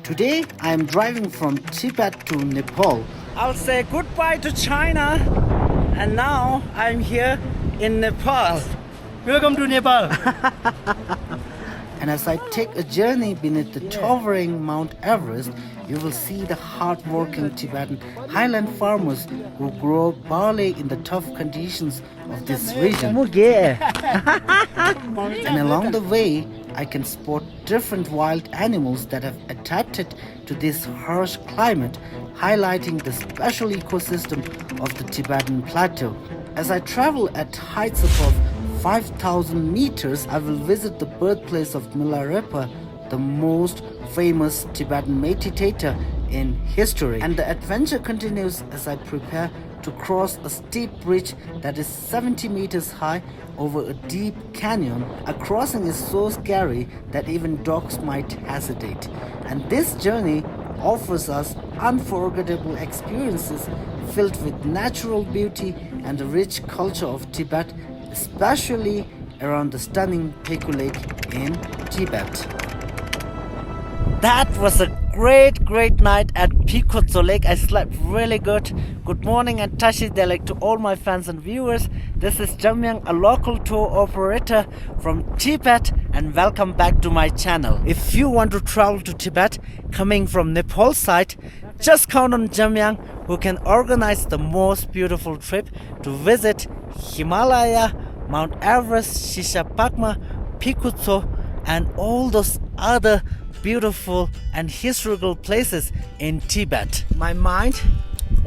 Today I am driving from Tibet to Nepal. I'll say goodbye to China and now I'm here in Nepal. Welcome to Nepal. And as I take a journey beneath the towering Mount Everest, you will see the hard-working Tibetan highland farmers who grow barley in the tough conditions of this region. And along the way, I can spot different wild animals that have adapted to this harsh climate, highlighting the special ecosystem of the Tibetan plateau. As I travel at heights above 5,000 meters, I will visit the birthplace of Milarepa, the most famous Tibetan meditator in history. And the adventure continues as I prepare to cross a steep bridge that is 70 meters high over a deep canyon. A crossing is so scary that even dogs might hesitate. And this journey offers us unforgettable experiences filled with natural beauty and the rich culture of Tibet, especially around the stunning Peiku Lake in Tibet. That was a great night at Peiku Lake. I slept really good. Good morning and Tashi Delek to all my fans and viewers. This is Jamyang, a local tour operator from Tibet, and welcome back to my channel. If you want to travel to Tibet coming from Nepal side, just count on Jamyang, who can organize the most beautiful trip to visit Himalaya, Mount Everest, Shishapakma, Peiku, and all those other beautiful and historical places in Tibet. My mind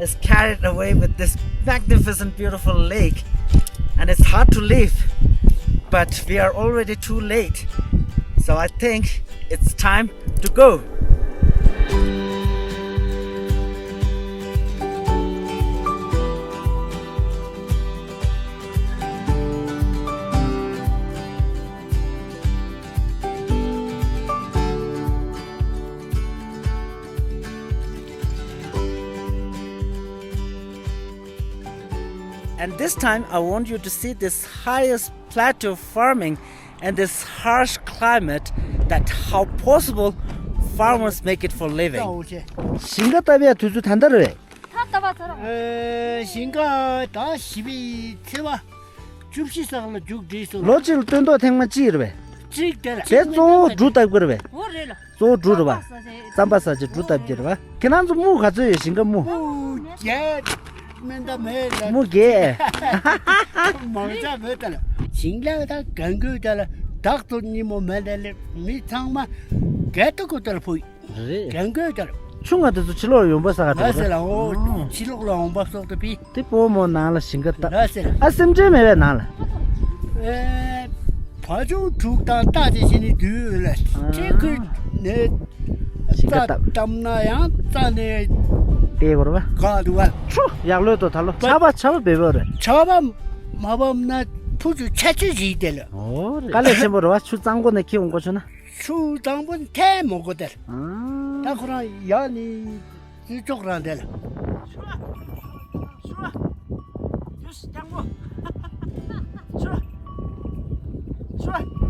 is carried away with this magnificent, beautiful lake, and it's hard to leave, but we are already too late. So I think it's time to go. And this time I want you to see this highest plateau farming and this harsh climate, that how possible farmers make it for living. 신가 따비야 두주 단다르래. 타따바처럼. 신가 다 12 세와 줍시상을 죽지서. 로질 뜬도 택만 찌르베. 찍တယ်. 제조 주다 그러베. 뭐래라. 조 주르바. 잠바사지 주다 비르바. 걔난도 무 가져요 신가 무. 예. 맨다 매라. 무게. 먹자 매달. 신가다 건거달. 닥터니 뭐 매달 미창마 개떡거들 보이. 건거달. 충아도 치로 용바사가 돼. 나세라 오 치로로 온바서도 비. 티포모 나라 싱가다. 나세라. 아셈제메 나라. 파주 죽다 따지시니 뒤래. 체크 네 싱가다. 담나야 따네 대거봐. 가두와. 추 약로도 달로. 차바 베버래. 차바 마밤나 푸주 채치지들. 깔레 셈보러 와 추장고네 키운 거잖아. 수당분 태 먹거들. 아. 다 그러 야니 이쪽란들.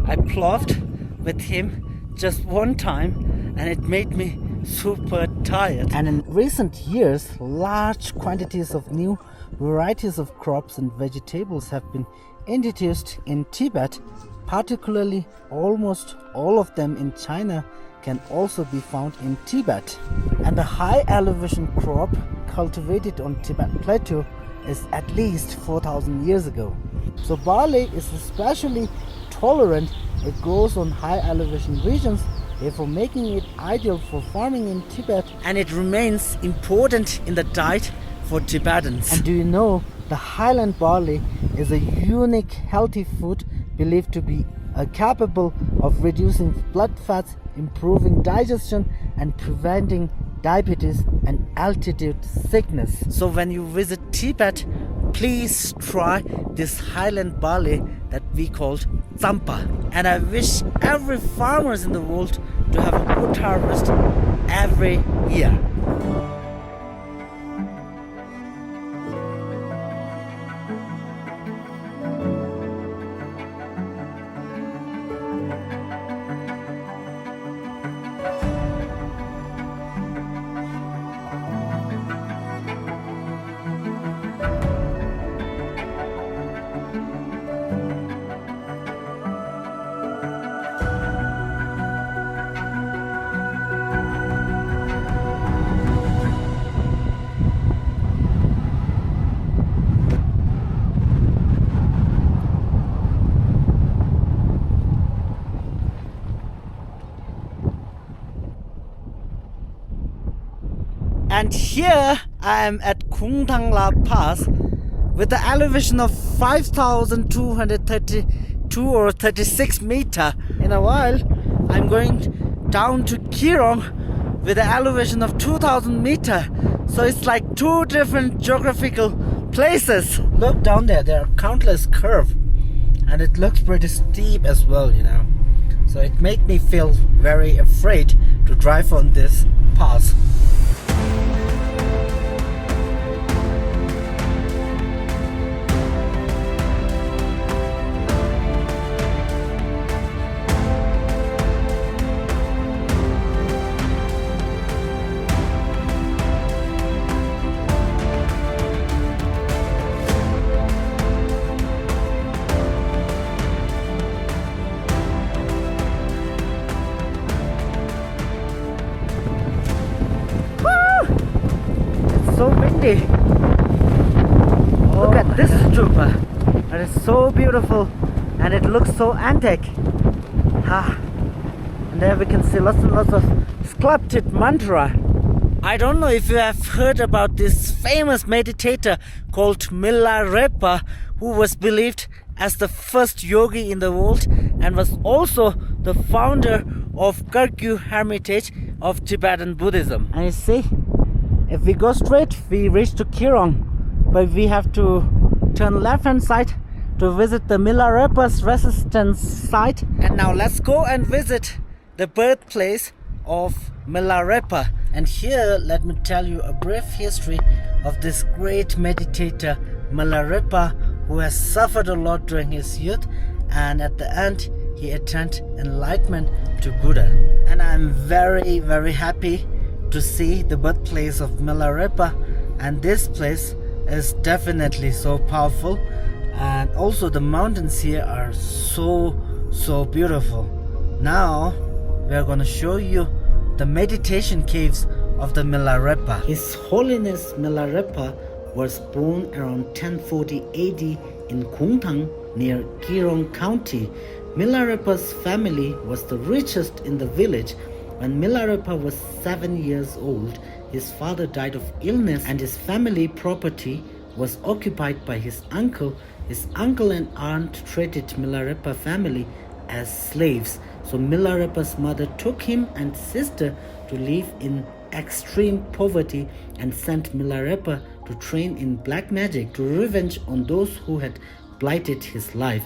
I ploughed with him just one time and it made me super tired. And in recent years, large quantities of new varieties of crops and vegetables have been introduced in Tibet. Particularly, almost all of them in China can also be found in Tibet. And the high elevation crop cultivated on Tibet Plateau is at least 4,000 years ago. So barley is especially tolerant. It grows on high elevation regions, therefore making it ideal for farming in Tibet. And it remains important in the diet for Tibetans. And do you know, the Highland barley is a unique healthy food believed to be capable of reducing blood fats, improving digestion, and preventing diabetes and altitude sickness. So when you visit Tibet, please try this Highland barley that we called Tsampa. And I wish every farmers in the world to have a good harvest every year. And here I am at Kongtang La Pass with the elevation of 5,232 or 36 meter. In a while I'm going down to Kyirong with the elevation of 2,000 meter. So it's like two different geographical places. Look down there, there are countless curves and it looks pretty steep as well, you know. So it made me feel very afraid to drive on this pass. So windy. Look at this stupa. It is so beautiful and it looks so antique. And there we can see lots and lots of sculpted mantra. I don't know if you have heard about this famous meditator called Milarepa, who was believed as the first yogi in the world and was also the founder of Gyirong Hermitage of Tibetan Buddhism. And you see, if we go straight, we reach to Kyirong, but we have to turn left hand side to visit the Milarepa's resistance site. And now let's go and visit the birthplace of Milarepa. And here, let me tell you a brief history of this great meditator Milarepa, who has suffered a lot during his youth, and at the end he attained enlightenment to Buddha. And I'm very, very happy to see the birthplace of Milarepa, and this place is definitely so powerful, and also the mountains here are so beautiful. Now we are going to show you the meditation caves of the Milarepa. His Holiness Milarepa was born around 1040 AD in Gongthang near Gyirong County. Milarepa's family was the richest in the village. When Milarepa was 7 years old, his father died of illness and his family property was occupied by his uncle. His uncle and aunt treated Milarepa family as slaves. So Milarepa's mother took him and sister to live in extreme poverty and sent Milarepa to train in black magic to revenge on those who had blighted his life.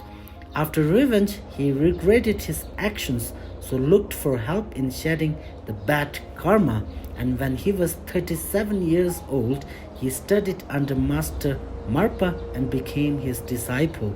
After revenge, he regretted his actions, so looked for help in shedding the bad karma. And when he was 37 years old, he studied under Master Marpa and became his disciple.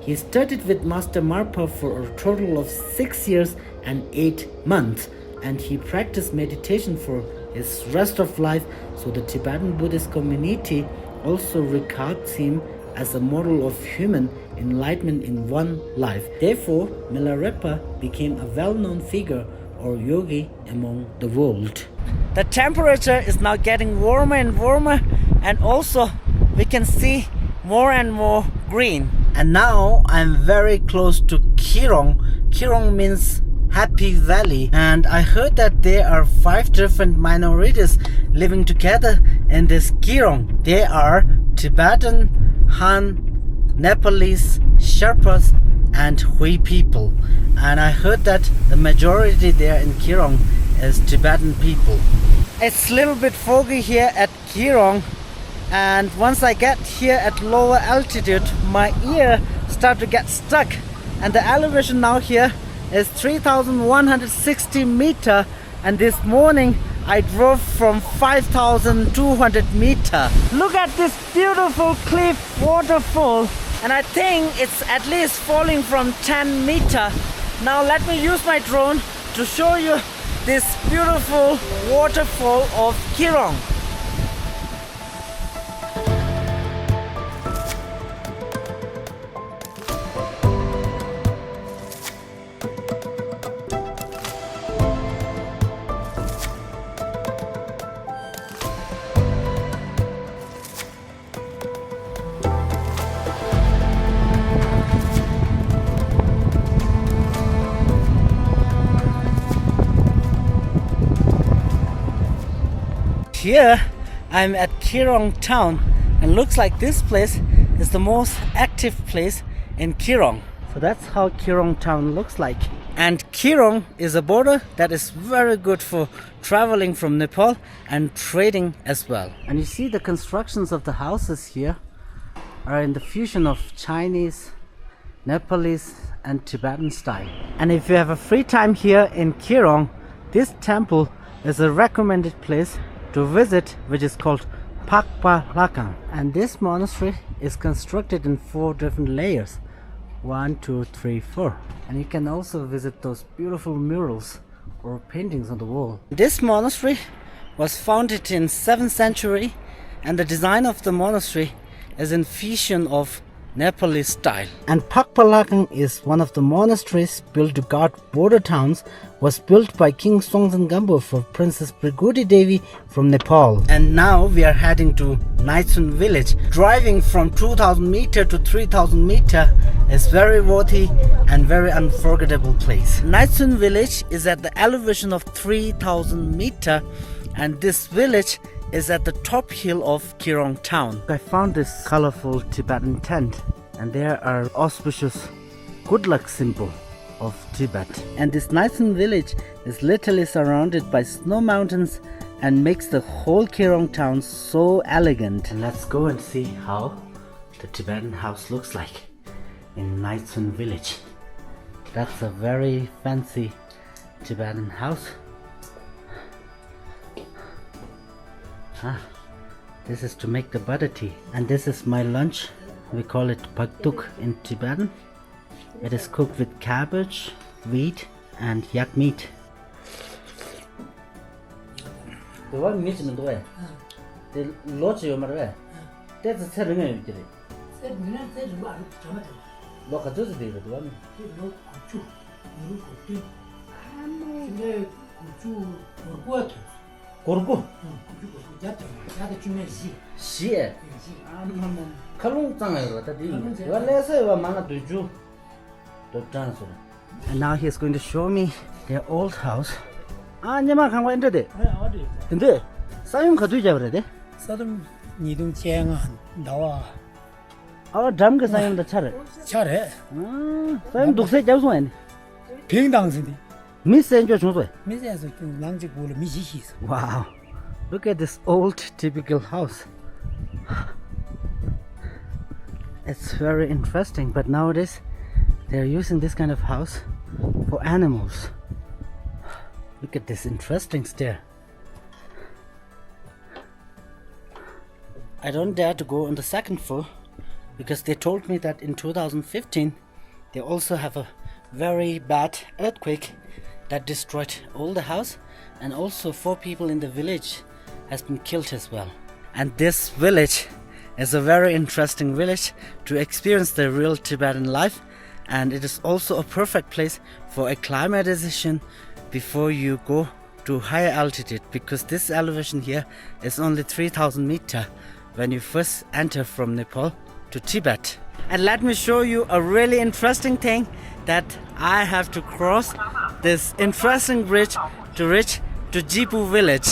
He studied with Master Marpa for a total of 6 years and 8 months, and he practiced meditation for his rest of life. So the Tibetan Buddhist community also regards him as a model of human enlightenment in one life. Therefore, Milarepa became a well-known figure or yogi among the world. The temperature is now getting warmer and warmer, and also we can see more and more green. And now I'm very close to Kyirong. Kyirong means happy valley, and I heard that there are 5 different minorities living together in this Gyirong. They are Tibetan, Han, Nepalese, Sherpas and Hui people, and I heard that the majority there in Kyirong is Tibetan people. It's a little bit foggy here at Kyirong, and once I get here at lower altitude my ear start to get stuck, and the elevation now here is 3,160 meter, and this morning I drove from 5,200 meter. Look at this beautiful cliff waterfall, and I think it's at least falling from 10 meter. Now let me use my drone to show you this beautiful waterfall of Kyirong. here I'm at Gyirong town, and looks like this place is the most active place in Kyirong. So that's how Gyirong town looks like. And Kyirong is a border that is very good for traveling from Nepal and trading as well. And you see the constructions of the houses here are in the fusion of Chinese, Nepalese and Tibetan style. And if you have a free time here in Kyirong, this temple is a recommended place to visit, which is called Paba. And this monastery is constructed in 4 different layers. 1, 2, 3, 4. And you can also visit those beautiful murals or paintings on the wall. This monastery was founded in 7th century, and the design of the monastery is in fusion of Nepalese style. And Paba is one of the monasteries built to guard border towns, was built by King Songtsen for Princess Brigudi Devi from Nepal. And now we are heading to Naitsun village. Driving from 2000 meter to 3000 meter is very worthy and very unforgettable place. Naitsun village is at the elevation of 3000 meter, and this village is at the top hill of Gyirong town. I found this colorful Tibetan tent, and there are auspicious good luck symbol of Tibet. And this Naitsun village is literally surrounded by snow mountains and makes the whole Gyirong town so elegant. And let's go and see how the Tibetan house looks like in Naitsun village. That's a very fancy Tibetan house. This is to make the butter tea, and this is my lunch. We call it paktuk in Tibetan. It is cooked with cabbage, wheat and yak meat. The one meat in the way. The lodge you mare. That's a telling you. Look at this day, the one. Gorgo. Shie. And now he's going to show me their old house. Nyama kan wa inde. Inde. Sayum khadu jabre de. 사람 니동 쟁아 나와 Dam ke sayum da chare. 잘해 Sayum dukse jaw so en. 평당선이 Miss enjo chung so. 미세서 낭직 보려 미시시서 Wow. Look at this old typical house. It's very interesting, but nowadays they're using this kind of house for animals. Look at this interesting stair. I don't dare to go on the second floor because they told me that in 2015 they also have a very bad earthquake that destroyed all the house, and also 4 people in the village has been killed as well. And this village is a very interesting village to experience the real Tibetan life, and it is also a perfect place for acclimatization before you go to higher altitude, because this elevation here is only 3000 meter when you first enter from Nepal to Tibet. And let me show you a really interesting thing, that I have to cross this interesting bridge to reach to Jipu village.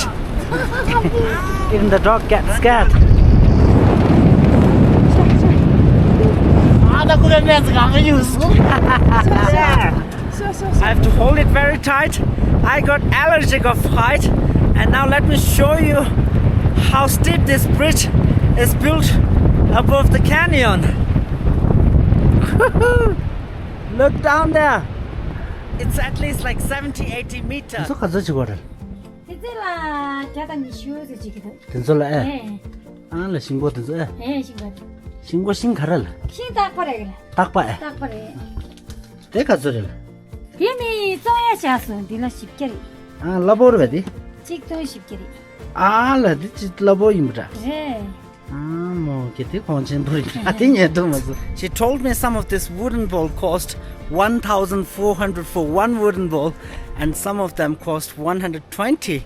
Even the dog gets scared. I have to hold it very tight. I got allergic of height, and now let me show you how steep this bridge is built above the canyon. Look down there. It's at least like 70-80 meters. 이제라 자단이 쉬어서 지기도. 된솔라. 네. 라 신고 된솔. 네, 신고. 신고 신가를. 신딱 버려 그래. 딱 봐. 딱 버려. 내가 저를. 비미 쪼야 샤스 딜라 십개리. 라보르 베디. 찍도 십개리. 라디 라보 임브라. 네. She told me some of this wooden bowl cost 1,400 for one wooden bowl, and some of them cost 120.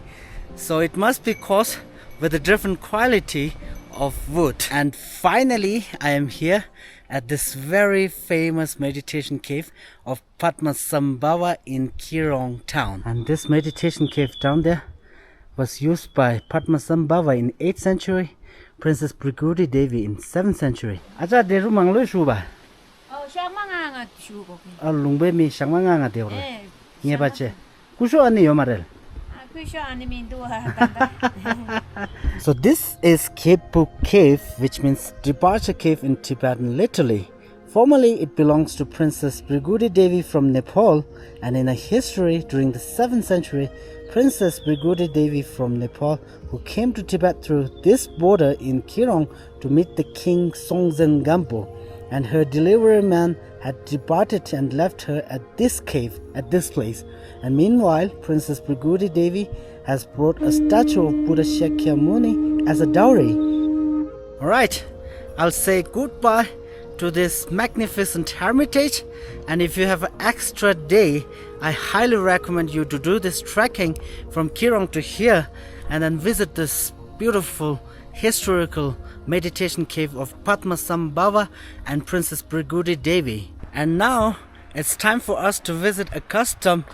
So it must be cost with a different quality of wood. And finally, I am here at this very famous meditation cave of Padmasambhava in Gyirong town. And this meditation cave down there was used by Padmasambhava in 8th century, Princess Brigudi Devi in 7th century. Acha deru manglo shuba. 샹망아가 주고. Lungbe mi shangmanga deru. Nye bache. Kusho ani yomarel. So this is Kepu Cave, which means departure cave in Tibetan literally. Formerly it belongs to Princess Brigudi Devi from Nepal, and in a history during the 7th century, Princess Brigudi Devi from Nepal, who came to Tibet through this border in Kyirong to meet the king Songtsen Gampo, and her delivery man had departed and left her at this cave, at this place. And meanwhile, Princess Brigudi Devi has brought a statue of Buddha Shakyamuni as a dowry. Alright, I'll say goodbye to this magnificent hermitage, and if you have an extra day, I highly recommend you to do this trekking from Kyirong to here and then visit this beautiful historical meditation cave of Padmasambhava and Princess Brigudi Devi. And now it's time for us to visit a custom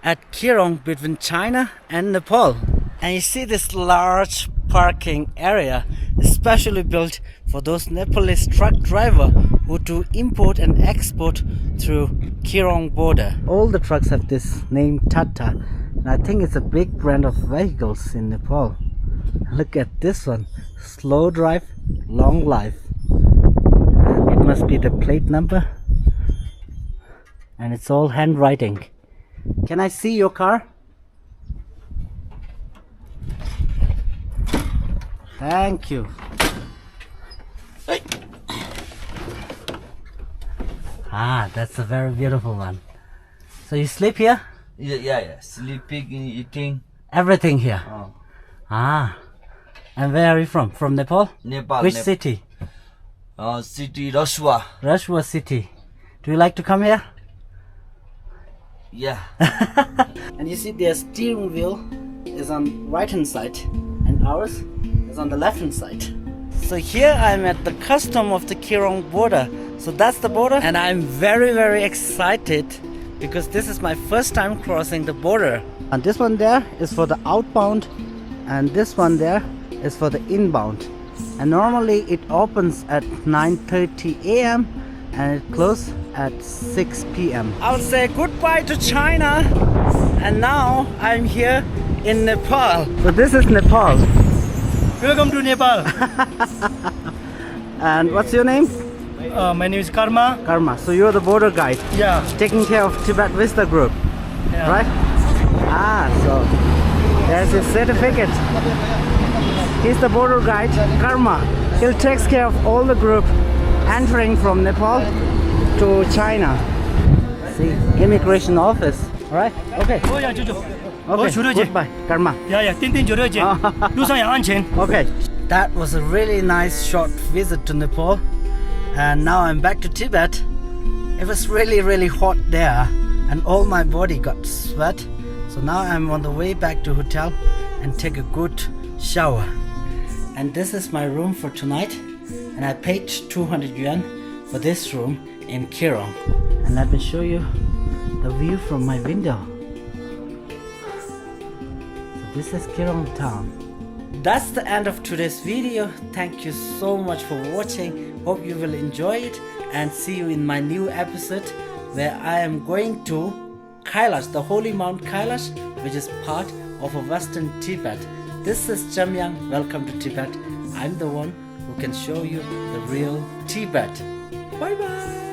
at Kyirong between China and Nepal. And you see this large parking area especially built for those Nepalese truck drivers who do import and export through Gyirong Border. All the trucks have this name Tata, and I think it's a big brand of vehicles in Nepal. Look at this one, slow drive, long life. It must be the plate number, and it's all handwriting. Can I see your car? Thank you. Hey. Ah, that's a very beautiful one. So you sleep here? Yeah. Sleeping, eating. Everything here? Oh. Ah. And where are you from? From Nepal? Nepal. Which city? City Rashwa. Rashwa city. Do you like to come here? Yeah. And you see their steering wheel is on right hand side and ours is on the left hand side. So here I'm at the custom of the Gyirong border. So that's the border, and I'm very excited because this is my first time crossing the border. And this one there is for the outbound, and this one there is for the inbound. And normally it opens at 9:30 a.m. and it closes at 6 p.m. I'll say goodbye to China, and now I'm here in Nepal. So this is Nepal. Welcome to Nepal. And what's your name? My name is Karma. Karma. So you're the border guide. Yeah. Taking care of Tibet Vista Group. Yeah. Right? Ah, so there's his certificate. He's the border guide, Karma. He takes care of all the group entering from Nepal to China. See, immigration office. Alright? Okay. Okay. Goodbye, Karma. Okay. That was a really nice short visit to Nepal. And now I'm back to Tibet. It was really hot there, and all my body got sweat. So now I'm on the way back to hotel and take a good shower. And this is my room for tonight, and I paid 200 yuan for this room in Kyirong. And let me show you the view from my window. So this is Kyirong town. That's the end of today's video. Thank you so much for watching. Hope you will enjoy it, and see you in my new episode where I am going to Kailash, the holy Mount Kailash, which is part of a western Tibet. This is Jamyang. Welcome to Tibet. I'm the one who can show you the real Tibet. Bye bye.